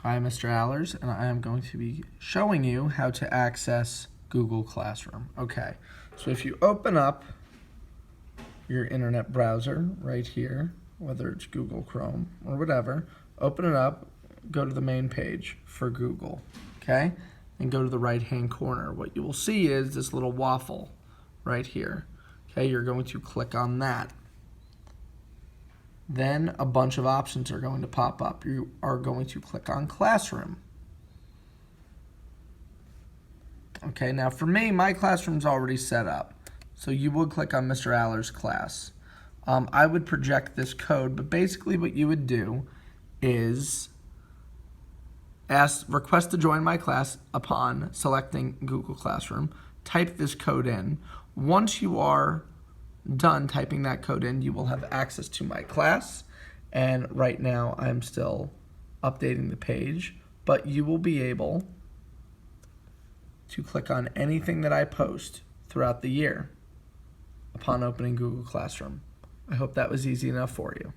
I'm Mr. Allers, and I am going to be showing you how to access Google Classroom. Okay, so if you open up your internet browser right here, whether it's Google Chrome or whatever, open it up, go to the main page for Google, okay? And go to the right-hand corner. What you will see is this little waffle right here. Okay, you're going to click on that. Then a bunch of options are going to pop up. You are going to click on Classroom. Okay, now for me, my classroom's already set up. So you would click on Mr. Allers' class. I would project this code, but basically what you would do is request to join my class upon selecting Google Classroom. Type this code in. Once you are done typing that code in, you will have access to my class. And right now I'm still updating the page, but you will be able to click on anything that I post throughout the year upon opening Google Classroom. I hope that was easy enough for you.